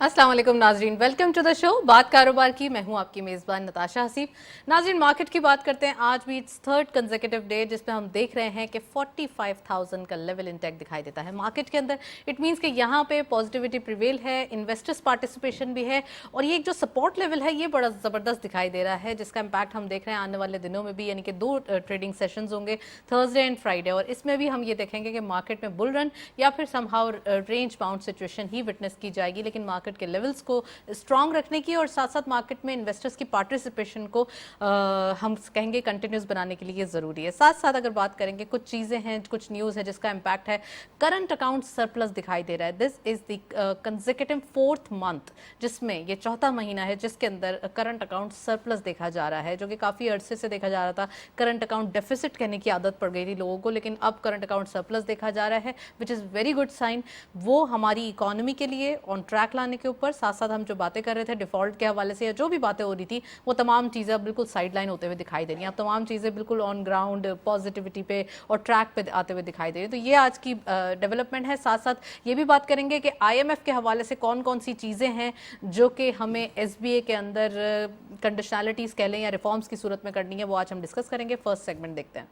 अस्सलाम वालेकुम नाजरीन, वेलकम टू द शो बात कारोबार की। मैं हूं आपकी मेज़बान नताशा हसीब। नाजरीन, मार्केट की बात करते हैं। आज भी इट्स थर्ड कंसेक्यूटिव डे जिसमें हम देख रहे हैं कि 45,000 का लेवल इंटेक दिखाई देता है मार्केट के अंदर। इट मींस कि यहाँ पे पॉजिटिविटी प्रिवेल है, इन्वेस्टर्स पार्टिसिपेशन भी है और ये एक जो सपोर्ट लेवल है ये बड़ा ज़बरदस्त दिखाई दे रहा है, जिसका इम्पैक्ट हम देख रहे हैं आने वाले दिनों में भी। यानी कि दो ट्रेडिंग सेशंस होंगे, थर्सडे एंड फ्राइडे, और इसमें भी हम ये देखेंगे कि मार्केट में बुल रन या फिर समहाउ रेंज बाउंड सिचुएशन ही विटनेस की जाएगी। लेकिन मार्केट के लेवल्स को स्ट्रांग रखने की और साथ साथ मार्केट में इन्वेस्टर्स की पार्टिसिपेशन को हम कहेंगे कंटिन्यूस बनाने के लिए ये ज़रूरी है। साथ साथ अगर बात करेंगे, कुछ चीज़ें हैं, कुछ न्यूज़ है जिसका इम्पैक्ट है। करंट अकाउंट सरप्लस दिखाई दे रहा है। This is the consecutive fourth month जिसमें ये चौथा महीना है जिसके अंदर करंट अकाउंट सरप्लस देखा जा रहा है, जो कि काफ़ी अरसे से देखा जा रहा था। करंट अकाउंट डेफिसिट कहने की आदत पड़ गई थी लोगों को, लेकिन अब करंट अकाउंट सरप्लस देखा जा रहा है, which is very good sign. वो हमारी इकोनॉमी के लिए ऑन ट्रैक लाने के ऊपर, साथ साथ हम जो बातें कर रहे थे डिफॉल्ट के हवाले से या जो भी बातें हो रही थी, वो तमाम चीज़ें अब बिल्कुल साइडलाइन होते हुए दिखाई दे रही हैं। अब तमाम चीज़ें बिल्कुल ऑन ग्राउंड पॉजिटिविटी पे और ट्रैक पे आते हुए दिखाई दे रही है। तो ये आज की डेवलपमेंट है। साथ साथ ये भी बात करेंगे कि IMF के हवाले से कौन कौन सी चीज़ें हैं जो कि हमें SBA के अंदर कंडीशनैलिटीज़ कह लें या रिफॉर्म्स की सूरत में करनी है, वो आज हम डिस्कस करेंगे। फर्स्ट सेगमेंट देखते हैं।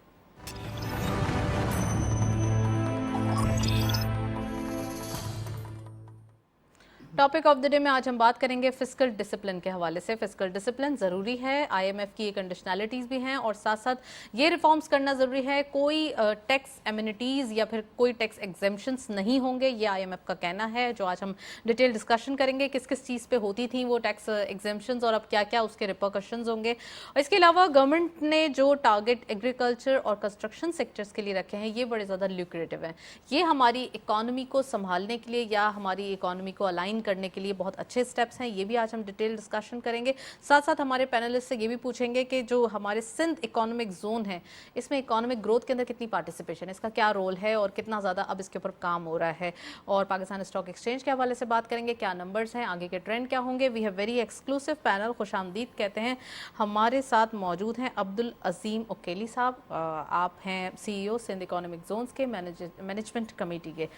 टॉपिक ऑफ द डे में आज हम बात करेंगे फिस्कल डिसिप्लिन के हवाले से। फिस्कल डिसिप्लिन ज़रूरी है, IMF की ये कंडीशनैलिटीज़ भी हैं और साथ साथ ये रिफॉर्म्स करना ज़रूरी है। कोई टैक्स एमिनिटीज़ या फिर कोई टैक्स एग्जेम्पशंस नहीं होंगे, ये IMF का कहना है, जो आज हम डिटेल डिस्कशन करेंगे। किस किस चीज़ पे होती थी वो टैक्स एग्जेम्पशंस और अब क्या क्या उसके रिपरकशंस होंगे। और इसके अलावा गवर्नमेंट ने जो टारगेट एग्रीकल्चर और कंस्ट्रक्शन सेक्टर्स के लिए रखे हैं ये बड़े ज़्यादा ल्यूक्रेटिव हैं। ये हमारी इकॉनमी को संभालने के लिए या हमारी इकॉनमी को अलाइन करने के लिए बहुत अच्छे स्टेप्स हैं। ये भी आज हम डिटेल डिस्कशन करेंगे। साथ साथ हमारे पैनलिस्ट से ये भी पूछेंगे कि जो हमारे सिंध इकोनॉमिक जोन है, इसमें इकोनॉमिक ग्रोथ के अंदर कितनी पार्टिसिपेशन है, इसका क्या रोल है और कितना ज़्यादा अब इसके ऊपर काम हो रहा है। और पाकिस्तान स्टॉक एक्सचेंज के हवाले से बात करेंगे, क्या नंबर्स हैं, आगे के ट्रेंड क्या होंगे। We have very exclusive panel, खुशामदीद कहते हैं। हमारे साथ मौजूद हैं अब्दुल अजीम उकेली साहब, आप हैं CEO सिंध इकोनॉमिक जोन्स के मैनेजमेंट कमेटी के।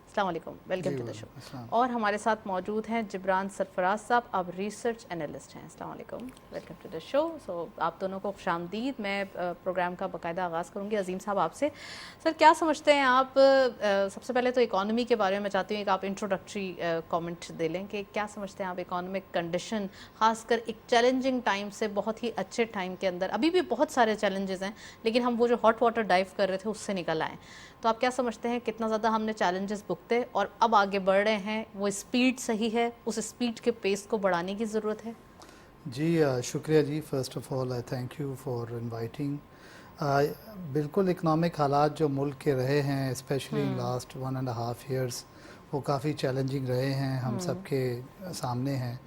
अस्सलाम वालेकुम, वेलकम टू द शो। और हमारे साथ मौजूद हैं जिब्रान सरफराज साहब, अब रिसर्च एनालिस्ट हैं। अस्सलाम वालेकुम, वेलकम टू द शो। सो आप दोनों को खुशामदीद। मैं प्रोग्राम का बाकायदा आगाज़ करूंगी अजीम साहब आपसे। सर, क्या समझते हैं आप, सबसे पहले तो इकॉनमी के बारे में चाहती हूँ कि आप इंट्रोडक्टरी कमेंट दे लें कि क्या समझते हैं आप इकोनॉमिक कंडीशन, खासकर एक चैलेंजिंग टाइम से बहुत ही अच्छे टाइम के अंदर। अभी भी बहुत सारे चैलेंजेस हैं लेकिन हम वो जो हॉट वाटर डाइव कर रहे थे उससे निकल आए। तो आप क्या समझते हैं कितना ज़्यादा हमने चैलेंजेस भुगते और अब आगे बढ़ रहे हैं, वो स्पीड सही है, उस स्पीड के पेस को बढ़ाने की ज़रूरत है? जी शुक्रिया जी। First of all I thank you for inviting. बिल्कुल इकनॉमिक हालात जो मुल्क के रहे हैं स्पेशली इन लास्ट 1.5 ईयर्स, वो काफ़ी चैलेंजिंग रहे हैं, हम सब के सामने हैं।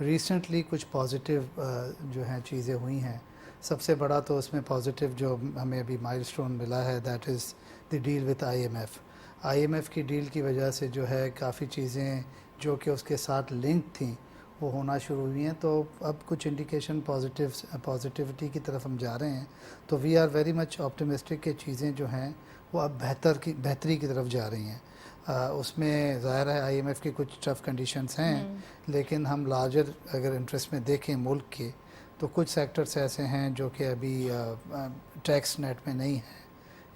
रिसेंटली कुछ पॉजिटिव जो हैं चीज़ें हुई हैं। सबसे बड़ा तो उसमें पॉजिटिव जो हमें अभी माइलस्टोन मिला है, that is the deal with IMF की डील की वजह से जो है काफ़ी चीज़ें जो कि उसके साथ लिंक थी वो होना शुरू हुई हैं। तो अब कुछ इंडिकेशन पॉजिटिविटी की तरफ हम जा रहे हैं। तो we are very much optimistic कि चीज़ें जो हैं वो अब बेहतरी की तरफ जा रही हैं। उसमें ज़ाहिर है IMF की कुछ टफ कंडीशंस हैं, लेकिन हम लार्जर अगर इंटरेस्ट में देखें मुल्क के, तो कुछ सेक्टर्स ऐसे हैं जो कि अभी टैक्स नेट में नहीं है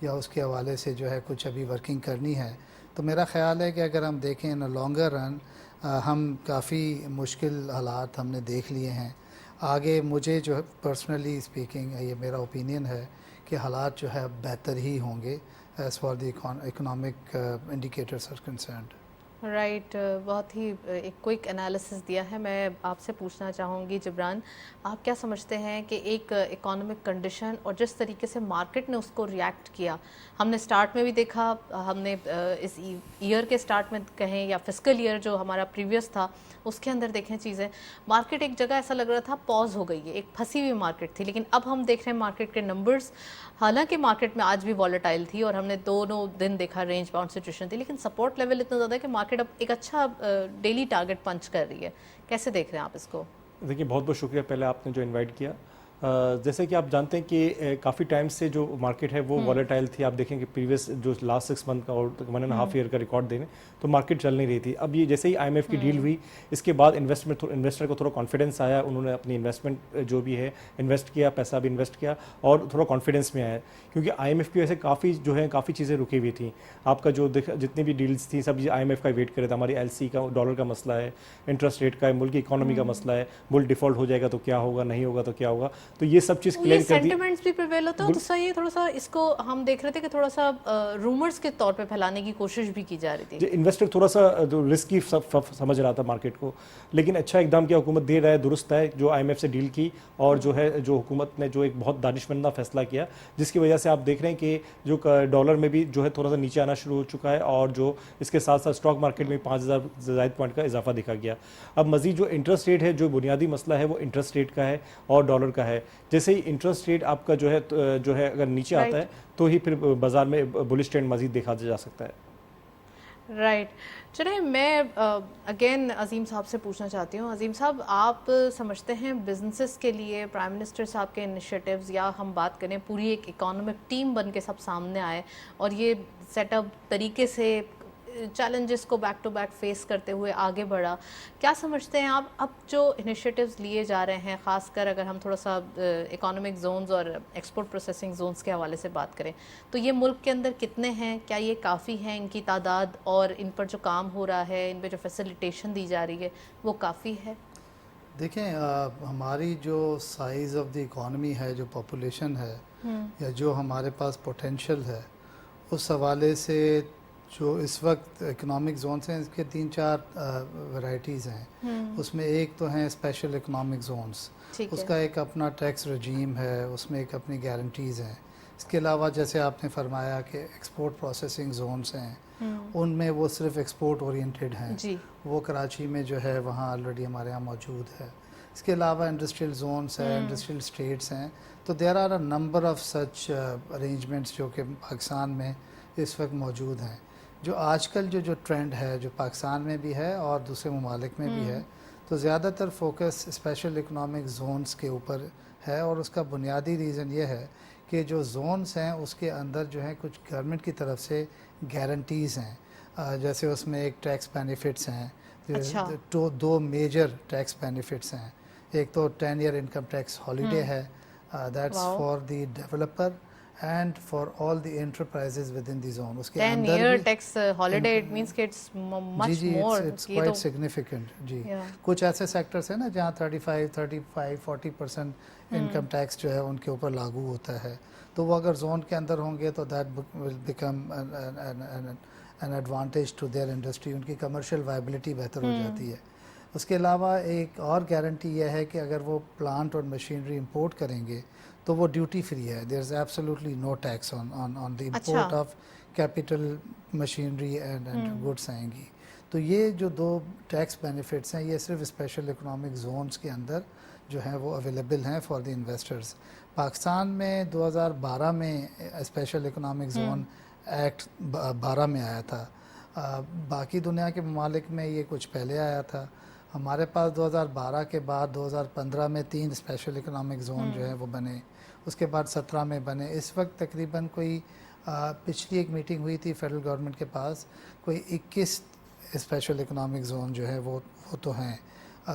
या उसके हवाले से जो है कुछ अभी वर्किंग करनी है। तो मेरा ख़्याल है कि अगर हम देखें इन लॉन्गर रन, हम काफ़ी मुश्किल हालात हमने देख लिए हैं। आगे मुझे जो है पर्सनली स्पीकिंग ये मेरा ओपिनियन है कि हालात जो है बेहतर ही होंगे as for the economic indicators are concerned. Right, बहुत ही एक क्विक एनालिसिस दिया है। मैं आपसे पूछना चाहूँगी जिब्रान, आप क्या समझते हैं कि एक इकोनॉमिक कंडीशन और जिस तरीके से मार्केट ने उसको रिएक्ट किया, हमने स्टार्ट में भी देखा, हमने इस ईयर के स्टार्ट में कहें या फिस्कल ईयर जो हमारा प्रीवियस था उसके अंदर देखें चीज़ें, मार्केट एक जगह ऐसा लग रहा था पॉज हो गई है, एक फंसी हुई मार्केट थी। लेकिन अब हम देख रहे हैं मार्केट के नंबर्स, हालांकि मार्केट में आज भी वॉलेटाइल थी और हमने दोनों दिन देखा रेंज बाउंड सिचुएशन थी, लेकिन सपोर्ट लेवल इतना ज़्यादा है कि मार्केट अब एक अच्छा डेली टारगेट पंच कर रही है। कैसे देख रहे हैं आप इसको? देखिए, बहुत बहुत शुक्रिया पहले आपने जो इनवाइट किया। جیسے کہ آپ جانتے ہیں کہ کافی ٹائم سے جو مارکیٹ ہے وہ والیٹائل تھی. آپ دیکھیں کہ پریویس جو لاسٹ 6 منتھ کا اور 1.5 ایئر کا ریکارڈ دیں تو مارکیٹ چل نہیں رہی تھی. اب یہ جیسے ہی IMF کی ڈیل ہوئی اس کے بعد انویسٹر کو تھوڑا کانفیڈنس آیا, انہوں نے اپنی انویسٹمنٹ جو بھی ہے انویسٹ کیا, پیسہ بھی انویسٹ کیا اور تھوڑا کانفیڈنس میں آیا, کیونکہ IMF کی وجہ سے کافی چیزیں رکی ہوئی تھیں. آپ کا جو جتنی بھی ڈیلز تھیں سب IMF کا ویٹ کرے تھا. ہماری LC کا ڈالر کا مسئلہ ہے, انٹرسٹ ریٹ کا ہے, ملک کی اکانومی کا مسئلہ ہے, ملک ڈیفالٹ ہو جائے گا تو کیا ہوگا, نہیں ہوگا تو کیا ہوگا, تو یہ سب چیز کلیئر کر دی. سینٹیمنٹس بھی پریویل ہوتا ہے. دوسرا یہ تھوڑا سا اس کو ہم دیکھ رہے تھے کہ تھوڑا سا رومرز کے طور پہ پھیلانے کی کوشش بھی کی جا رہی تھی. انویسٹر تھوڑا سا رسکی سمجھ رہا تھا مارکیٹ کو, لیکن اچھا اقدام کیا حکومت دے رہا ہے, درست ہے جو IMF سے ڈیل کی, اور جو حکومت نے جو ایک بہت دانشمندانہ فیصلہ کیا جس کی وجہ سے آپ دیکھ رہے ہیں کہ جو ڈالر میں بھی جو ہے تھوڑا سا نیچے آنا شروع ہو چکا ہے, اور جو اس کے ساتھ ساتھ اسٹاک مارکیٹ میں 5000 زائد پوائنٹ کا اضافہ دیکھا گیا. اب مزید جو انٹرسٹ ریٹ ہے, جو بنیادی مسئلہ ہے وہ انٹرسٹ ریٹ کا ہے اور ڈالر کا ہے. جیسے ہی انٹرسٹ ریٹ آپ کا جو ہے اگر نیچے آتا ہے تو ہی پھر بازار میں بلش ٹرینڈ مزید دیکھا جا سکتا ہے. رائٹ. چلیں میں اگین عظیم صاحب سے پوچھنا چاہتی ہوں. عظیم صاحب, آپ سمجھتے ہیں بزنسز کے لیے پرائم منسٹر صاحب کے انیشیٹیوز, یا ہم بات کریں پوری ایک اکانومک ٹیم بن کے سب سامنے آئے اور یہ سیٹ اپ طریقے سے چیلنجز کو بیک ٹو بیک فیس کرتے ہوئے آگے بڑھا, کیا سمجھتے ہیں آپ اب جو انیشیٹیوز لیے جا رہے ہیں, خاص کر اگر ہم تھوڑا سا اکانومک زونز اور ایکسپورٹ پروسیسنگ زونز کے حوالے سے بات کریں, تو یہ ملک کے اندر کتنے ہیں, کیا یہ کافی ہیں ان کی تعداد, اور ان پر جو کام ہو رہا ہے, ان پہ جو فیسیلیٹیشن دی جا رہی ہے وہ کافی ہے؟ دیکھیں ہماری جو سائز آف دی اکانومی ہے, جو پاپولیشن ہے, یا جو ہمارے پاس پوٹینشیل ہے, اس حوالے سے جو اس وقت اکنامک زونس ہیں اس کے 3-4 ورائٹیز ہیں. اس میں ایک تو ہیں اسپیشل اکنامک زونس, اس کا ایک اپنا ٹیکس رجیم ہے, اس میں ایک اپنی گارنٹیز ہیں. اس کے علاوہ جیسے آپ نے فرمایا کہ ایکسپورٹ پروسیسنگ زونس ہیں, ان میں وہ صرف ایکسپورٹ اورینٹیڈ ہیں, وہ کراچی میں جو ہے وہاں آلریڈی ہمارے یہاں موجود ہے. اس کے علاوہ انڈسٹریل زونس ہیں, انڈسٹریل اسٹیٹس ہیں. تو there are a number of such arrangements جو کہ پاکستان میں اس وقت موجود ہیں. جو آج کل جو ٹرینڈ ہے, جو پاکستان میں بھی ہے اور دوسرے ممالک میں بھی ہے, تو زیادہ تر فوکس اسپیشل اکنامک زونس کے اوپر ہے. اور اس کا بنیادی ریزن یہ ہے کہ جو زونس ہیں اس کے اندر جو ہے کچھ گورنمنٹ کی طرف سے گارنٹیز ہیں. جیسے اس میں ایک ٹیکس بینیفٹس ہیں, 2 میجر ٹیکس بینیفٹس ہیں. ایک تو 10 ایئر انکم ٹیکس ہالیڈے ہے, that's for the developer and for all the enterprises within the zone. اس کے 10 year tax holiday, it means کہ it's much more. It's quite significant. جی کچھ ایسے sectors ہیں نا جہاں 35-40% انکم ٹیکس جو ہے ان کے اوپر لاگو ہوتا ہے, تو وہ اگر زون کے اندر ہوں گے تو that will become an advantage to their industry. ان کی کمرشل وائبلٹی بہتر ہو جاتی ہے. اس کے علاوہ ایک اور گارنٹی یہ ہے کہ اگر وہ پلانٹ اور مشینری امپورٹ کریں گے تو وہ ڈیوٹی فری ہے. There is absolutely no tax on the import of capital machinery and goods آئیں گی. تو یہ جو 2 ٹیکس بینیفٹس ہیں یہ صرف اسپیشل اکنامک زونس کے اندر جو ہیں وہ اویلیبل ہیں فار دی انویسٹرز. پاکستان میں 2012 میں اسپیشل اکنامک زون ایکٹ 12 میں آیا تھا. باقی دنیا کے ممالک میں یہ کچھ پہلے آیا تھا. ہمارے پاس 2012 کے بعد 2015 میں 3 اسپیشل اکنامک زون جو ہیں وہ بنے, اس کے بعد 17 میں بنے. اس وقت تقریباً کوئی پچھلی ایک میٹنگ ہوئی تھی فیڈرل گورنمنٹ کے پاس, کوئی 21 اسپیشل اکنامک زون جو ہے وہ تو ہیں.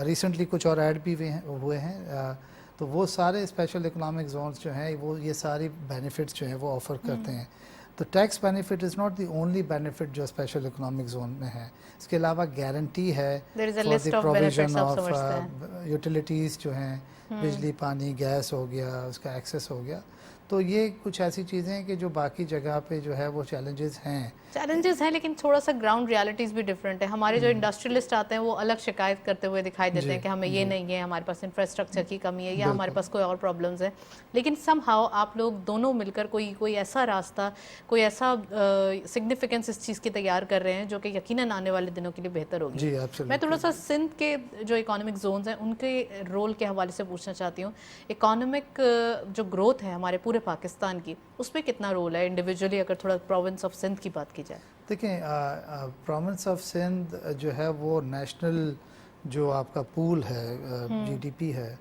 ریسنٹلی کچھ اور ایڈ بھی ہوئے ہیں. تو وہ سارے اسپیشل اکنامک زونز جو ہیں وہ یہ ساری بینیفٹس جو ہیں وہ آفر کرتے ہیں. تو tax benefit is not the only benefit جو اسپیشل اکنامک زون میں ہے. اس کے علاوہ گارنٹی ہے for the provision of utilities جو ہیں, بجلی, پانی, گیس ہو گیا, اس کا ایکسیس ہو گیا. تو یہ کچھ ایسی چیزیں ہیں کہ جو باقی جگہ پہ جو ہے وہ چیلنجز ہیں, لیکن تھوڑا سا گراؤنڈ ریالٹیز بھی ڈفرینٹ ہے. ہمارے جو انڈسٹریلسٹ آتے ہیں وہ الگ شکایت کرتے ہوئے دکھائی دیتے ہیں کہ ہمیں یہ نہیں ہے, ہمارے پاس انفراسٹرکچر کی کمی ہے, یا ہمارے پاس کوئی اور پرابلمز ہیں. لیکن سم ہاؤ آپ لوگ دونوں مل کر کوئی ایسا راستہ, کوئی ایسا سگنیفیکنس اس چیز کی تیار کر رہے ہیں جو کہ یقیناً آنے والے دنوں کے لیے بہتر ہوگی. میں تھوڑا سا سندھ کے جو اکانومک زونز ہیں ان کے رول کے حوالے سے پوچھنا چاہتی ہوں. اکانومک جو گروتھ ہے ہمارے پورے پاکستان کی, اس میں کتنا رول ہے انڈیویجولی اگر تھوڑا پروونس آف سندھ کی بات کی جائے؟ دیکھیں پروونس آف سندھ جو ہے وہ نیشنل جو آپ کا پول ہے, جی ڈی پی ہے,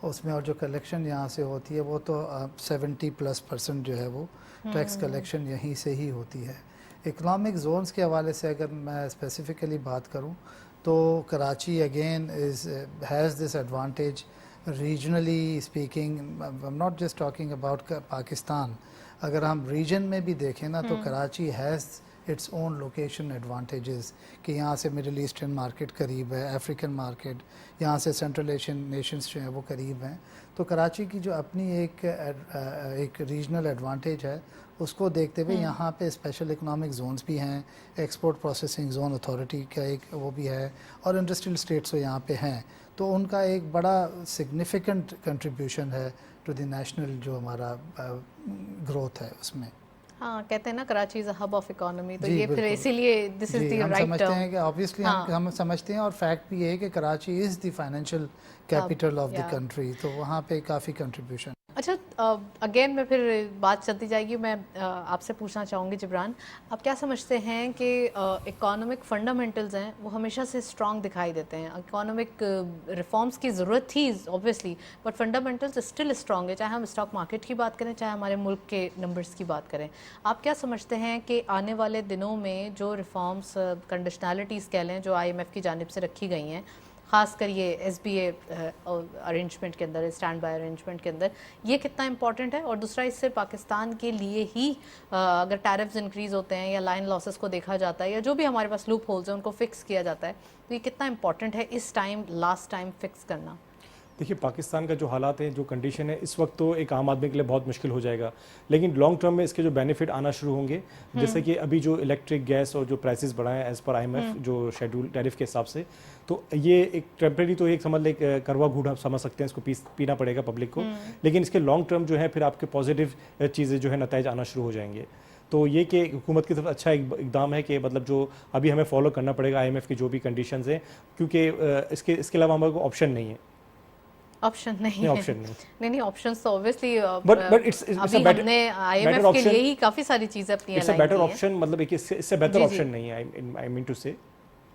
उसमें और जो कलेक्शन यहाँ से होती है वो तो 70+% जो है वो टैक्स कलेक्शन यहीं से ही होती है। इकोनॉमिक जोन्स के हवाले से अगर मैं स्पेसिफ़िकली बात करूँ तो Karachi again has this advantage regionally speaking. I am not just talking about Pakistan, अगर हम रीजन में भी देखें ना तो Karachi has its own location advantages कि यहाँ से मिडिल ईस्टर्न मार्केट करीब है, अफ्रीकन मार्केट, यहाँ से सेंट्रल एशियन नेशंस जो हैं वो करीब हैं। तो कराची की जो अपनी एक रीजनल एडवांटेज है उसको देखते हुए यहाँ पे स्पेशल इकोनॉमिक जोन्स भी हैं, एक्सपोर्ट प्रोसेसिंग जोन अथॉरिटी का एक वो भी है और इंडस्ट्रियल स्टेट्स यहाँ पे हैं। तो उनका एक बड़ा सिग्निफिकेंट कंट्रीब्यूशन है टू द नेशनल जो हमारा ग्रोथ है उसमें। हाँ, कहते हैं ना Karachi is a hub of economy, तो जी, ये फिर बिल्कुल। इसीलिए दिस इज जी, द हम राइट समझते टर्म। हैं कि ऑब्वियसली हम समझते हैं और फैक्ट भी है कि Karachi is the financial capital of the yeah. Country, तो वहाँ पे काफ़ी कंट्रीब्यूशन। अच्छा, अगेन मैं फिर बात चलती जाएगी। मैं आपसे पूछना चाहूँगी जिब्रान, आप क्या समझते हैं कि इकोनॉमिक फंडामेंटल्स हैं वो हमेशा से स्ट्रांग दिखाई देते हैं? इकोनॉमिक रिफॉर्म्स की ज़रूरत थी obviously, but fundamentals still strong है, चाहे हम स्टॉक मार्केट की बात करें, चाहे हमारे मुल्क के नंबर्स की बात करें। आप क्या समझते हैं कि आने वाले दिनों में जो रिफॉर्म्स, कंडीशनैलिटीज़ कह लें, जो IMF की जानिब से रखी गई हैं, ख़ासकर ये SBA अरेंजमेंट के अंदर, स्टैंड बाय अरेंजमेंट के अंदर, ये कितना इंपॉर्टेंट है? और दूसरा, इससे पाकिस्तान के लिए ही अगर टैरिफ्स इंक्रीज़ होते हैं या लाइन लॉसेस को देखा जाता है या जो भी हमारे पास लूप होल्स हैं उनको फिक्स किया जाता है, तो ये कितना इंपॉर्टेंट है इस टाइम, लास्ट टाइम फिक्स करना? देखिए, पाकिस्तान का जो हालात है, जो कंडीशन है इस वक्त, तो एक आम आदमी के लिए बहुत मुश्किल हो जाएगा, लेकिन लॉन्ग टर्म में इसके जो बेनिफिट आना शुरू होंगे, जैसे कि अभी जो इलेक्ट्रिक, गैस और जो प्राइसेस बढ़ाए हैं एज़ पर IMF जो शेड्यूल टैरिफ के हिसाब से, तो ये एक टेम्प्रेरी, तो एक समझ लें करवा घूट आप समझ सकते हैं, इसको पीना पड़ेगा पब्लिक को, लेकिन इसके लॉन्ग टर्म जो है फिर आपके पॉजिटिव चीज़ें जो है नतीजे आना शुरू हो जाएंगे। तो ये कि हुकूमत की तरफ अच्छा इकदाम है कि मतलब जो अभी हमें फॉलो करना पड़ेगा IMF की जो भी कंडीशंस हैं, क्योंकि इसके अलावा हमारे को ऑप्शन नहीं है। ऑप्शन नहीं है? ऑप्शन नहीं। नहीं, ऑप्शंस तो ऑब्वियसली बट इट्स अभी हमने IMF के लिए ही काफ़ी सारी चीज़ें अपनी इट्स अ अलाइन बेटर की हैं। ऑप्शन, मतलब एक इससे बेहतर जी, ऑप्शन नहीं है, आई मीन टू से।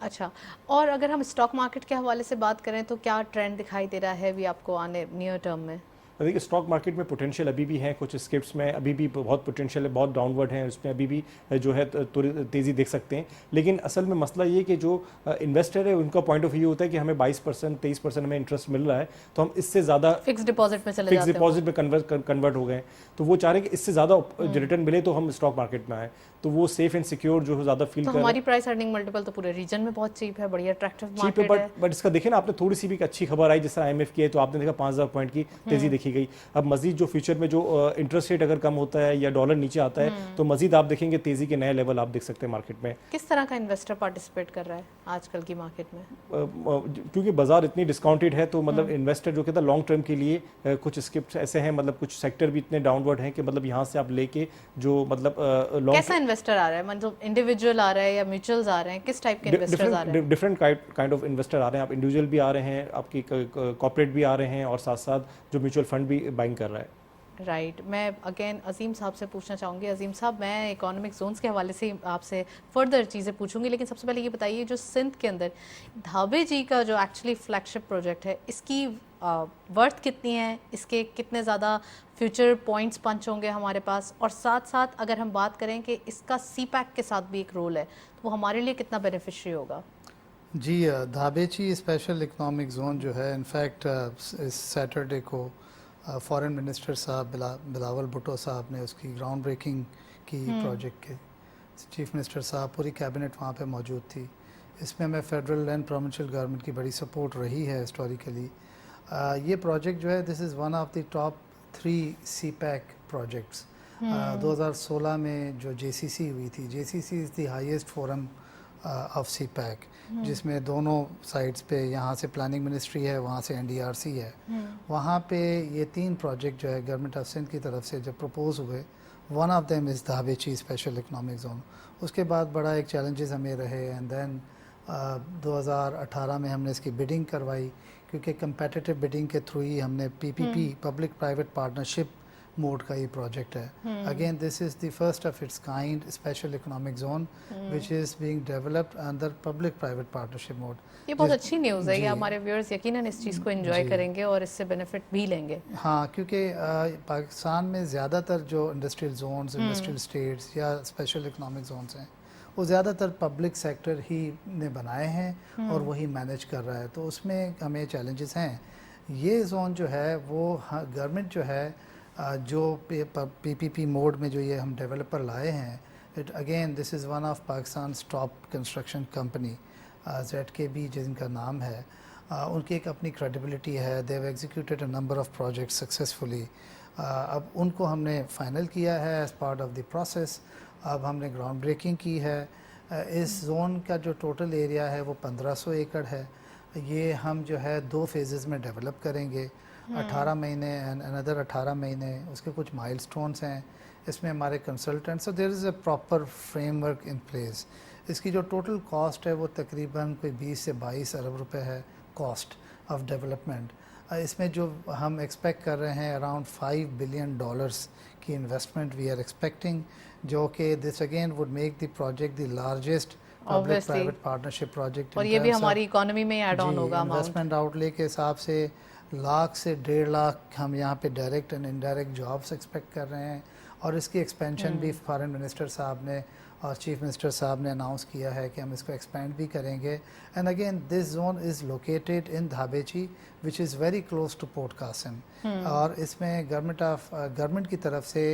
अच्छा, और अगर हम स्टॉक मार्केट के हवाले से बात करें तो क्या ट्रेंड दिखाई दे रहा है भी आपको आने नियर टर्म में? देखिए, स्टॉक मार्केट में पोटेंशियल अभी भी है, कुछ स्क्रिप्ट्स में अभी भी बहुत पोटेंशियल है, बहुत डाउनवर्ड है, उसमें अभी भी जो है तेज़ी देख सकते हैं। लेकिन असल में मसला ये कि जो इन्वेस्टर है उनका पॉइंट ऑफ व्यू होता है कि हमें 22%, 23% हमें इंटरेस्ट मिल रहा है, तो हम इससे ज़्यादा फिक्स डिपॉजिट में चले फिक्स जाते हैं। डिपॉजिट में कन्वर्ट हो गए, तो वो चाह रहे हैं कि इससे ज़्यादा रिटर्न मिले तो हम स्टॉक मार्केट में आए, तो वो सेफ एंड सिक्योर जो ज़्यादा फील तो कर हमारी प्राइस अर्निंग मल्टीपल तो पूरे रीजन में बहुत चीप है, बड़ी अट्रैक्टिव चीप है। मार्केट है। बट इसका देखिए ना, आपने थोड़ी सी भी एक अच्छी खबर आई, जैसे IMF की है, तो आपने देखा 5000 पॉइंट की तेजी देखी गई। अब मजीद जो फ्यूचर में जो इंटरेस्ट रेट अगर कम होता है या डॉलर नीचे आता है, तो मजीद आप देखेंगे तेजी के नए लेवल आप देख सकते हैं मार्केट में। किस तरह का इन्वेस्टर पार्टिसिपेट कर रहा है आजकल की मार्केट में? क्योंकि बाजार इतनी डिस्काउंटेड है, तो मतलब इन्वेस्टर जो कहता है लॉन्ग टर्म के लिए कुछ स्क्रिप्ट ऐसे हैं, मतलब कुछ सेक्टर भी इतने डाउनवर्ड हैं कि मतलब यहाँ से आप लेके जो मतलब कैसा इन्वेस्टर आ रहा है? मतलब इंडिविजुअल आ रहा है या म्यूचुअल्स आ रहे हैं? किस टाइप के इन्वेस्टर्स आ रहे हैं? डिफरेंट काइंड ऑफ इन्वेस्टर आ रहे हैं। आप इंडिविजुअल भी आ रहे हैं, आपकी कॉर्पोरेट भी आ रहे हैं, और साथ साथ जो म्यूचुअल फंड भी बाइंग कर रहा है। राइट मैं अगेन अजीम साहब से पूछना चाहूँगी। अजीम साहब, मैं इकोनॉमिक जोन्स के हवाले से आपसे फर्दर चीज़ें पूछूंगी, लेकिन सबसे पहले ये बताइए, जो सिंध के अंदर धाबे जी का जो एक्चुअली फ्लैगशिप प्रोजेक्ट है, इसकी वर्थ कितनी है, इसके कितने ज़्यादा फ्यूचर पॉइंट्स पंच होंगे हमारे पास, और साथ साथ अगर हम बात करें कि इसका CPEC के साथ भी एक रोल है, तो वो हमारे लिए कितना बेनिफिशियरी होगा? जी, धाबेची स्पेशल इकोनॉमिक जोन जो है, इनफैक्ट इस सैटरडे को फॉरेन मिनिस्टर साहब बिलावल भुट्टो साहब ने उसकी ग्राउंड ब्रेकिंग की प्रोजेक्ट के। चीफ मिनिस्टर साहब, पूरी कैबिनेट वहाँ पे मौजूद थी। इसमें हमें फेडरल एंड प्रोविंशियल गवर्नमेंट की बड़ी सपोर्ट रही है हिस्टोरिकली। ये प्रोजेक्ट जो है, this is one of the top 3 CPEC projects. 2016 में जो JCC हुई थी, JCC is the highest forum of CPEC, जिसमें दोनों साइड्स पे, यहाँ से प्लानिंग मिनिस्ट्री है, वहाँ से NDRC है। वहाँ पे ये 3 प्रोजेक्ट जो है गवर्नमेंट ऑफ सिंध की तरफ से जब प्रपोज हुए, one of them is Dhabeji special economic zone. उसके बाद बड़ा एक चैलेंजेस हमें रहे, एंड देन 2018 में हमने इसकी बिडिंग करवाई, क्योंकि कंपेटिटिव बिडिंग के थ्रू ही हमने PPP, public private partnership mode का ये प्रोजेक्ट है. Again this is the first of its kind special economic zone which is being developed under public private partnership mode. ये बहुत अच्छी न्यूज़ है, ये हमारे व्यूअर्स यकीनन इस चीज़ को एंजॉय करेंगे और इससे बेनिफिट भी लेंगे. हाँ, क्योंकि पाकिस्तान में ज़्यादातर जो इंडस्ट्रियल जोन्स, इंडस्ट्रियल स्टेट्स या स्पेशल इकोनॉमिक जोन्स हैं वो ज़्यादातर पब्लिक सेक्टर ही ने बनाए हैं और वही मैनेज कर रहा है, तो उसमें हमें चैलेंजेस हैं. ये जोन जो है वो गवर्नमेंट जो है जो पीपीपी मोड में जो ये हम डेवलपर लाए हैं, it again this is one of Pakistan top construction company ZKB जिनका नाम है. उनकी एक अपनी क्रेडिबिलिटी है. They have executed a number of project successfully. अब उनको हमने फाइनल किया है as part of the process. अब हमने ग्राउंड ब्रेकिंग की है. इस जोन का जो टोटल एरिया है वो 1500 एकड़ है. ये हम जो है 2 फेजेस में डेवलप करेंगे, 18 महीने एंड अनदर 18 महीने. उसके कुछ माइलस्टोन्स हैं, इसमें हमारे consultants, so there is a proper framework in place. इसकी जो टोटल कॉस्ट है वो तकरीबन कोई 20 से 22 अरब रुपए है कॉस्ट ऑफ डेवलपमेंट. इसमें जो हम एक्सपेक्ट कर रहे हैं अराउंड $5 बिलियन की इन्वेस्टमेंट वी आर एक्सपेक्टिंग, जो कि this again would make the project the largest public private partnership project. और ये भी हमारी इकोनॉमी में ऐड ऑन होगा. इन्वेस्टमेंट आउटले के हिसाब से लाख से 1.5 लाख हम यहाँ पे direct and indirect jobs expect कर रहे हैं. और इसकी एक्सपेंशन भी फॉरेन मिनिस्टर साहब ने और चीफ मिनिस्टर साहब ने अनाउंस किया है कि हम इसको एक्सपेंड भी करेंगे. And again this zone is located in Dhabeji which is very close to port Qasim. और इसमें गवर्नमेंट की तरफ से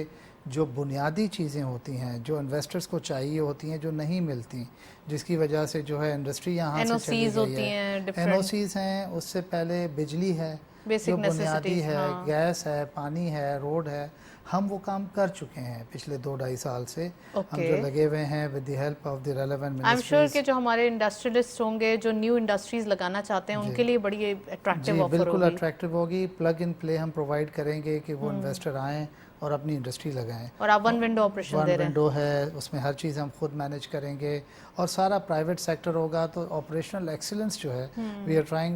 जो बुनियादी चीज़ें होती हैं जो इन्वेस्टर्स को चाहिए होती हैं जो नहीं मिलती, जिसकी वजह से जो है इंडस्ट्री यहाँ से चली गई है. NOCs हैं, उससे पहले बिजली है जो बुनियादी है, गैस है, पानी है, रोड है. हम वो काम कर चुके हैं पिछले 2-2.5 साल से. हम जो लगे हुए हैं with the help of the relevant ministries. I am sure कि जो हमारे इंडस्ट्रियलिस्ट होंगे जो न्यू इंडस्ट्रीज लगाना चाहते हैं उनके लिए बड़ी अट्रैक्टिव ऑफर होगी. बिल्कुल अट्रैक्टिव होगी. प्लग इन प्ले हम प्रोवाइड करेंगे कि वो इन्वेस्टर आएँ और अपनी इंडस्ट्री लगाएं. और आप वन विंडो ऑपरेशन दे रहे हैं. विंडो है, उसमें हर चीज़ हम खुद मैनेज करेंगे और सारा प्राइवेट सेक्टर होगा. तो ऑपरेशनल एक्सीलेंस जो है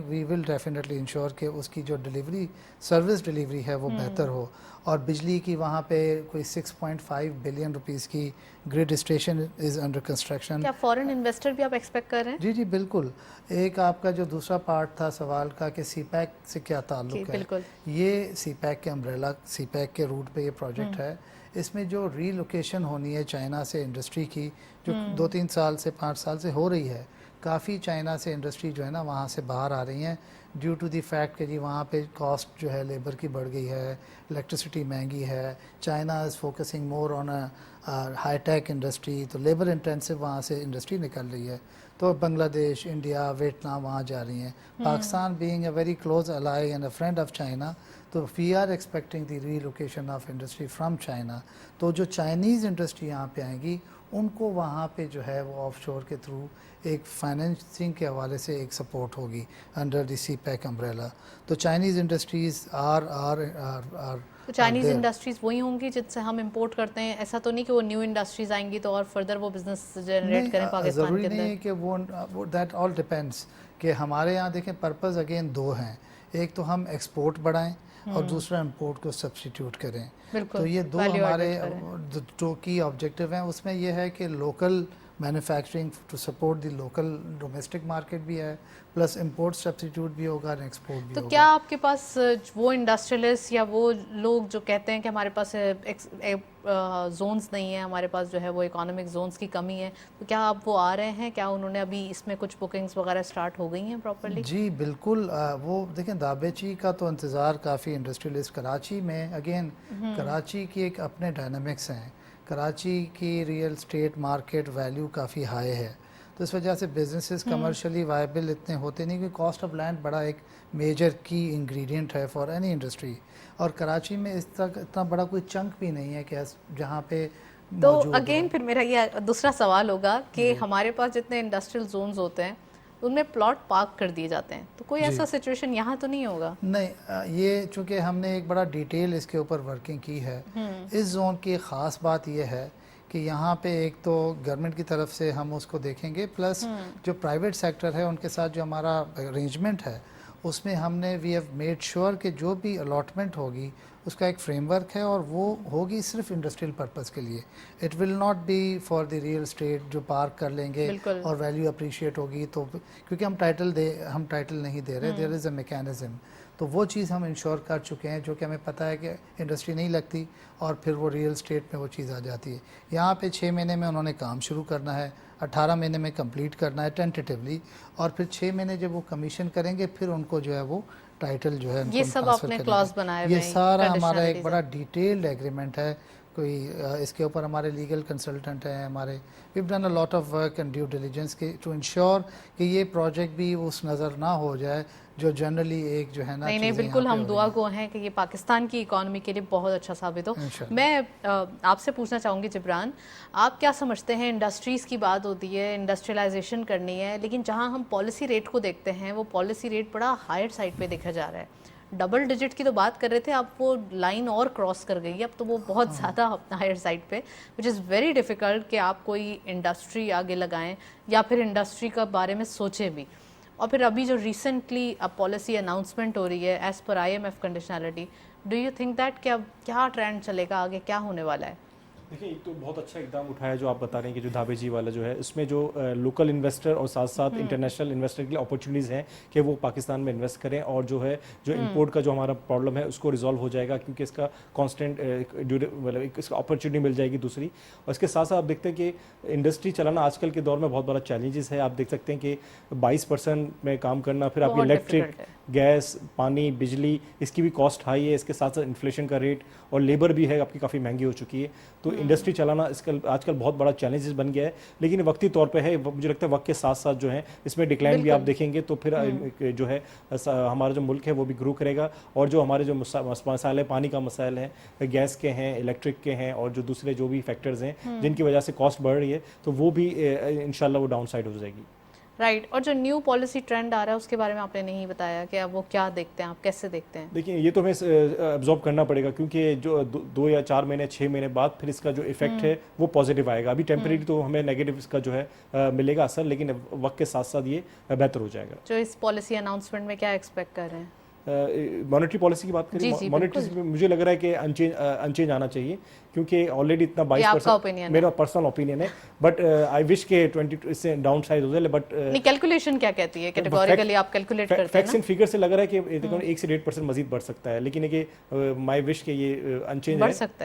वी विल डेफिनेटली इंश्योर कि उसकी जो डिलीवरी सर्विस डिलीवरी है वो बेहतर हो. और बिजली की वहाँ पे कोई 6.5 बिलियन रुपीस की grid station is under construction. क्या फॉरेन इन्वेस्टर भी आप एक्सपेक्ट कर रहे हैं? जी बिल्कुल. एक आपका जो दूसरा पार्ट था सवाल का कि सीपैक से क्या ताल्लुक है, ये सीपैक के अम्ब्रेला सीपैक के रूट पे ये प्रोजेक्ट है. इसमें जो रीलोकेशन होनी है चाइना से इंडस्ट्री की, जो 2-3 साल से 5 साल से हो रही है, काफ़ी चाइना से इंडस्ट्री जो है ना वहाँ से बाहर आ रही हैं ड्यू टू दी फैक्ट कि जी वहाँ पे कॉस्ट जो है लेबर की बढ़ गई है, इलेक्ट्रिसिटी महंगी है. China is focusing more on high tech industry, तो लेबर इंटेंसिव वहाँ से इंडस्ट्री निकल रही है. तो बांग्लादेश, इंडिया, वियतनाम वहाँ जा रही हैं. Pakistan being a very close ally and a friend of China, तो we are expecting the relocation of industry from China. तो जो चाइनीज़ इंडस्ट्री यहाँ पे आएंगी उनको वहाँ पे जो है वो ऑफशोर के थ्रू एक फाइनेंसिंग के हवाले से एक सपोर्ट होगी अंडर द सीपैक अम्ब्रेला. तो चाइनीज़ इंडस्ट्रीज़ तो चाइनीज़ इंडस्ट्रीज़ वही होंगी जिनसे हम इंपोर्ट करते हैं. ऐसा तो नहीं कि वो न्यू इंडस्ट्रीज़ आएंगी तो और फर्दर वो बिजनेस जनरेट करें पाकिस्तान के अंदर. ज़रूरी नहीं है कि वो दैट ऑल डिपेंड्स कि हमारे यहाँ देखें पर्पज़ अगेन 2 हैं. एक तो हम एक्सपोर्ट बढ़ाएं और दूसरा इंपोर्ट को सब्स्टिट्यूट करें. तो ये 2 हमारे जो की ऑब्जेक्टिव हैं. उसमें यह है कि local manufacturing to support the local domestic market भी है, प्लस इंपोर्ट सब्स्टिट्यूट भी होगा और एक्सपोर्ट भी तो होगा. क्या आपके पास वो इंडस्ट्रियलिस्ट या वो लोग जो कहते हैं कि हमारे पास जोन्स नहीं है, हमारे पास जो है वो इकोनॉमिक जोन्स की कमी है, तो क्या आप वो आ रहे हैं? क्या उन्होंने अभी इसमें कुछ बुकिंग्स वगैरह स्टार्ट हो गई हैं प्रॉपर्ली? जी बिल्कुल. वो देखें दाबेची का तो इंतज़ार काफ़ी इंडस्ट्रियलिस्ट. कराची में अगेन कराची की एक अपने डायनामिक्स हैं. कराची की रियल स्टेट मार्केट वैल्यू काफ़ी हाई है, तो इस वजह से बिजनेसेस कमर्शियली वायबल इतने होते नहीं, क्योंकि कॉस्ट ऑफ लैंड बड़ा एक मेजर की इंग्रेडिएंट है फॉर एनी इंडस्ट्री. और कराची में इतना बड़ा कोई चंक भी नहीं है कि जहाँ पे तो अगेन फिर मेरा ये दूसरा सवाल होगा कि हमारे पास जितने इंडस्ट्रियल जोन्स होते हैं उनमें प्लॉट पार्क कर दिए जाते हैं, तो कोई ऐसा सिचुएशन यहाँ तो नहीं होगा? नहीं, ये चूँकि हमने एक बड़ा डिटेल इसके ऊपर वर्किंग की है. इस जोन की ख़ास बात यह है कि यहाँ पे एक तो गवर्नमेंट की तरफ से हम उसको देखेंगे, प्लस जो प्राइवेट सेक्टर है उनके साथ जो हमारा अरेंजमेंट है उसमें हमने वी हैव मेड श्योर कि जो भी अलॉटमेंट होगी اس کا ایک فریم ورک ہے اور وہ ہوگی صرف انڈسٹریل پرپز کے لیے. It will not be for the real estate جو پارک کر لیں گے اور ویلیو اپریشیٹ ہوگی, تو کیونکہ ہم ٹائٹل نہیں دے رہے, دیر از اے میکینزم. تو وہ چیز ہم انشور کر چکے ہیں جو کہ ہمیں پتہ ہے کہ انڈسٹری نہیں لگتی اور پھر وہ ریئل اسٹیٹ میں وہ چیز آ جاتی ہے. یہاں پہ 6 مہینے میں انہوں نے کام شروع کرنا ہے, 18 مہینے میں کمپلیٹ کرنا ہے ٹینٹیٹیولی, اور پھر 6 مہینے جب وہ کمیشن کریں گے پھر ان کو جو ہے وہ ٹائٹل جو ہے یہ سب آپ نے کلاس بنائے ہوئے ہیں, یہ سارا ہمارا ایک بڑا ڈیٹیلڈ ایگریمنٹ ہے. کوئی اس کے اوپر ہمارے لیگل کنسلٹنٹ ہیں ہمارے, we've done a lot of work and due diligence to ensure کہ یہ پروجیکٹ بھی اس نظر نہ ہو جائے جو جنرلی ایک جو ہے نا. نہیں بالکل, ہم دعا گو ہیں کہ یہ پاکستان کی اکانومی کے لیے بہت اچھا ثابت ہو. میں آپ سے پوچھنا چاہوں گی جبران, آپ کیا سمجھتے ہیں, انڈسٹریز کی بات ہوتی ہے, انڈسٹریلائزیشن کرنی ہے, لیکن جہاں ہم پالیسی ریٹ کو دیکھتے ہیں وہ پالیسی ریٹ بڑا ہائر سائڈ پہ دیکھا جا رہا ہے. ڈبل ڈیجٹ کی تو بات کر رہے تھے, اب وہ لائن اور کراس کر گئی ہے, اب تو وہ بہت زیادہ ہائر سائڈ پہ, وچ از ویری ڈیفیکلٹ کہ آپ کوئی انڈسٹری آگے لگائیں یا پھر انڈسٹری کا بارے میں سوچیں بھی. اور پھر ابھی جو ریسنٹلی اب پالیسی اناؤنسمنٹ ہو رہی ہے as per IMF conditionality, do you think that کہ اب کیا ٹرینڈ چلے گا آگے, کیا ہونے والا ہے؟ دیکھیں ایک تو بہت اچھا اقدام اٹھایا جو آپ بتا رہے ہیں کہ جو دھابے جی والا جو ہے, اس میں جو لوکل انویسٹر اور ساتھ ساتھ انٹرنیشنل انویسٹر کے لیے اپارچونیٹیز ہیں کہ وہ پاکستان میں انویسٹ کریں, اور جو ہے جو امپورٹ کا جو ہمارا پرابلم ہے اس کو ریزالو ہو جائے گا, کیونکہ اس کا کانسٹنٹ مطلب اس کا اپارچونیٹی مل جائے گی دوسری. اور اس کے ساتھ ساتھ آپ دیکھتے ہیں کہ انڈسٹری چلانا آج کل کے دور میں بہت بڑا چیلنجز ہے. آپ دیکھ سکتے ہیں کہ 22% میں کام کرنا, پھر آپ کی الیکٹرک, گیس, پانی, بجلی, اس کی بھی کاسٹ ہائی ہے, اس کے ساتھ ساتھ انفلیشن کا ریٹ, اور لیبر بھی ہے آپ کی کافی مہنگی ہو چکی ہے. تو انڈسٹری چلانا آج کل بہت بڑا چیلنجز بن گیا ہے, لیکن وقتی طور پہ ہے. مجھے لگتا ہے وقت کے ساتھ ساتھ جو ہے اس میں ڈکلائن بھی آپ دیکھیں گے, تو پھر جو ہے ہمارا جو ملک ہے وہ بھی گرو کرے گا, اور جو ہمارے جو مسائل ہے, پانی کا مسائل ہے, گیس کے ہیں, الیکٹرک کے ہیں, اور جو دوسرے جو بھی فیکٹرز ہیں جن کی وجہ سے کاسٹ بڑھ رہی ہے, تو وہ بھی انشاءاللہ وہ ڈاؤن سائڈ ہو جائے گی. رائٹ. اور جو نیو پالیسی ٹرینڈ آ رہا ہے اس کے بارے میں آپ نے نہیں بتایا کہ اب وہ کیا دیکھتے ہیں, آپ کیسے دیکھتے ہیں؟ دیکھیں یہ تو ہمیں ابزارب کرنا پڑے گا, کیونکہ جو 2 یا 4 مہینے 6 مہینے بعد پھر اس کا جو ایفیکٹ ہے وہ پازیٹیو آئے گا. ابھی ٹیمپریری تو ہمیں نیگیٹو اس کا جو ہے ملے گا اثر, لیکن وقت کے ساتھ ساتھ یہ بہتر ہو جائے گا. جو اس پالیسی اناؤنسمنٹ میں کیا ایکسپیکٹ کر رہے ہیں؟ مانیٹری پالیسی کی بات کریں, مانیٹری مجھے لگ رہا ہے کہ انچینج آنا چاہیے, کیونکہ آلریڈی اتنا 22% میرا پرسنل اوپینین ہے, بٹ آئی وش کہ 20 سے ڈاؤن سائڈ ہو جائے. بٹ کیلکولیشن کیا کہتی ہے, کیٹیگوریکلی آپ کیلکولیٹ کرتے ہیں, فیکٹس اینڈ فگر سے لگ رہا ہے کہ 1 سے 1.5% مزید بڑھ سکتا ہے, لیکن یہ مائی وش کہ یہ انچینج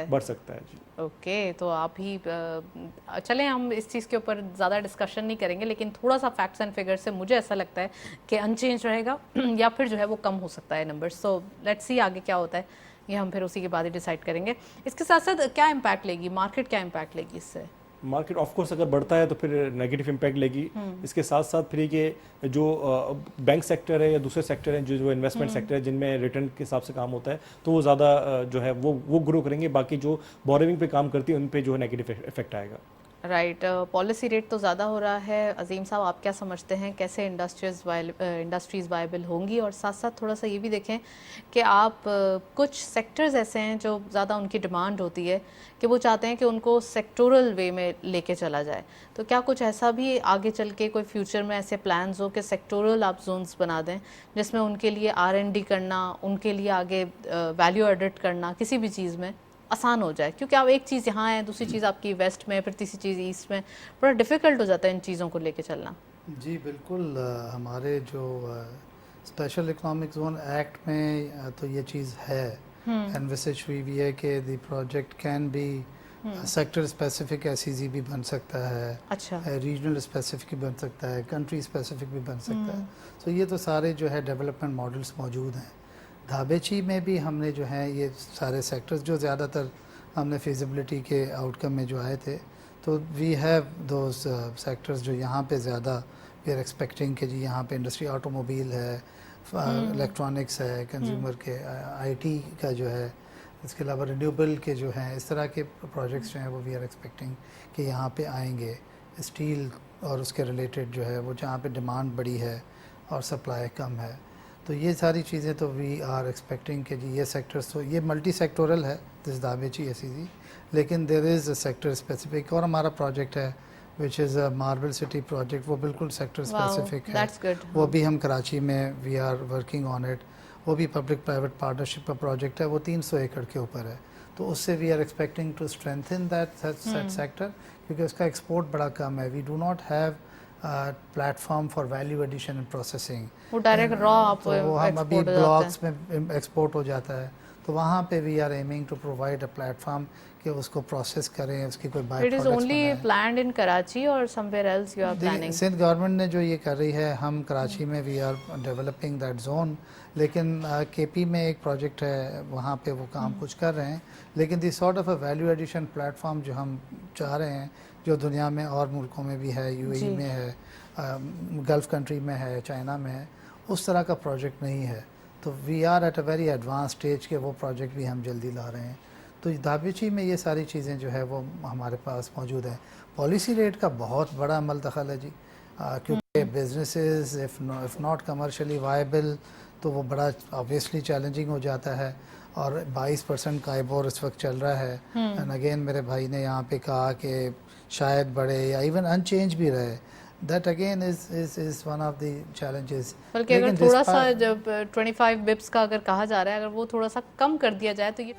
بڑھ سکتا ہے. جی اوکے, تو آپ ہی چلیں, ہم اس چیز کے اوپر زیادہ ڈسکشن نہیں کریں گے, لیکن تھوڑا سا فیکٹس اینڈ فگر سے مجھے ایسا لگتا ہے کہ انچینج رہے گا یا پھر جو ہے وہ کم ہو سکتا ہے نمبر. سو لیٹس سی آگے کیا ہوتا ہے, یہ ہم پھر اسی کے بعد ہی ڈیسائیڈ کریں گے. اس کے ساتھ ساتھ کیا امپیکٹ لے گی مارکیٹ, کیا امپیکٹ لے گی اس سے؟ مارکیٹ آف کورس اگر بڑھتا ہے تو پھر نیگیٹو امپیکٹ لے گی. اس کے ساتھ ساتھ پھر یہ کہ جو بینک سیکٹر ہے یا دوسرے سیکٹر ہیں جو انویسٹمنٹ سیکٹر ہے جن میں ریٹرن کے حساب سے کام ہوتا ہے, تو وہ زیادہ جو ہے وہ گرو کریں گے. باقی جو بوروئنگ پہ کام کرتی ہے ان پہ جو ہے نیگیٹو افیکٹ آئے گا. رائٹ. پالیسی ریٹ تو زیادہ ہو رہا ہے. عظیم صاحب آپ کیا سمجھتے ہیں کیسے انڈسٹریز وائبل ہوں گی؟ اور ساتھ ساتھ تھوڑا سا یہ بھی دیکھیں کہ آپ کچھ سیکٹرز ایسے ہیں جو زیادہ ان کی ڈیمانڈ ہوتی ہے کہ وہ چاہتے ہیں کہ ان کو سیکٹورل وے میں لے کے چلا جائے, تو کیا کچھ ایسا بھی آگے چل کے کوئی فیوچر میں ایسے پلانز ہو کہ سیکٹورل آپ زونز بنا دیں جس میں ان کے لیے R&D کرنا, ان کے لیے آگے ویلیو ایڈٹ کرنا کسی بھی چیز میں آسان ہو جائے؟ کیونکہ آپ ایک چیز یہاں ہے, دوسری چیز آپ کی ویسٹ میں, پھر تیسری چیز ایسٹ میں, بڑا ڈیفیکلٹ ہو جاتا ہے ان چیزوں کو لے کے چلنا. جی بالکل, ہمارے جو اسپیشل اکنامک زون ایکٹ میں تو یہ چیز ہے انویسج ہوئی بھی ہے کہ the project can be sector specific SEZ بھی بن سکتا ہے, اچھا, ریجنل اسپیسیفک بھی بن سکتا ہے, کنٹری اسپیسیفک بھی بن سکتا ہے. تو یہ تو سارے جو ہے ڈیولپمنٹ ماڈلس موجود ہیں. دھابیچی میں بھی ہم نے جو ہے یہ سارے سیکٹرز جو زیادہ تر ہم نے فیزیبلٹی کے آؤٹ کم میں جو آئے تھے, تو وی ہیو دوز سیکٹرز جو یہاں پہ زیادہ وی آر ایکسپیکٹنگ کہ جی یہاں پہ انڈسٹری آٹو موبائل ہے, الیکٹرانکس ہے, کنزیومر کے IT کا جو ہے, اس کے علاوہ رینیوبل کے جو ہیں, اس طرح کے پروجیکٹس جو ہیں وہ وی آر ایکسپیکٹنگ کہ یہاں پہ آئیں گے. اسٹیل اور اس کے ریلیٹڈ جو ہے وہ جہاں پہ ڈیمانڈ بڑی ہے اور سپلائی کم ہے, تو یہ ساری چیزیں تو وی آر ایکسپیکٹنگ کہ جی یہ سیکٹرز تو یہ ملٹی سیکٹورل ہے دس دھابیچی SEZ, لیکن دیر از اے سیکٹر اسپیسیفک. اور ہمارا پروجیکٹ ہے وچ از اے ماربل سٹی پروجیکٹ, وہ بالکل سیکٹر اسپیسیفک ہے, وہ بھی ہم کراچی میں we are working on it. وہ بھی پبلک پرائیویٹ پارٹنرشپ کا پروجیکٹ ہے, وہ 300 ایکڑ کے اوپر ہے. تو اس سے we are expecting to strengthen that sector, کیونکہ اس کا ایکسپورٹ بڑا کم ہے. We do not have platform for value addition and processing. وہ ڈائریکٹ را آپ وہ ہم ابھی ایکسپورٹ بلاکس میں ایکسپورٹ ہو جاتا ہے, تو وہاں پہ we are aiming to provide a platform کہ اس کو پروسیس کریں, اس کی کوئی by it is products only بنائیں. پلانڈ ان کراچی اور somewhere else you are planning? Sindh government نے جو یہ کر رہی ہے, ہم کراچی میں we are developing that zone, لیکن کے پی میں ایک پروجیکٹ ہے, وہاں پہ وہ کام کچھ کر رہے ہیں. لیکن the sort of a value addition plate form جو ہم چاہ رہے ہیں, جو دنیا میں اور ملکوں میں بھی ہے, یو اے ای میں ہے, گلف کنٹری میں ہے, چائنا میں ہے, اس طرح کا پروجیکٹ نہیں ہے. تو we are at a very advance stage کے وہ پروجیکٹ بھی ہم جلدی لا رہے ہیں. تو دھابیچی میں یہ ساری چیزیں جو ہے وہ ہمارے پاس موجود ہیں. پالیسی ریٹ کا بہت بڑا عمل دخل ہے جی, کیونکہ businesses if not commercially viable تو وہ بڑا آبویسلی چیلنجنگ ہو جاتا ہے. اور 22% کا آئیبور اس وقت چل رہا ہے. اینڈ اگین میرے بھائی نے یہاں پہ کہا کہ شاید بڑھے یا ایون ان چینج بھی رہے. That again is one of the challenges. بلکہ اگر تھوڑا سا جب 25 بپس کا اگر کہا جا رہا ہے, اگر وہ تھوڑا سا کم کر دیا جائے تو یہ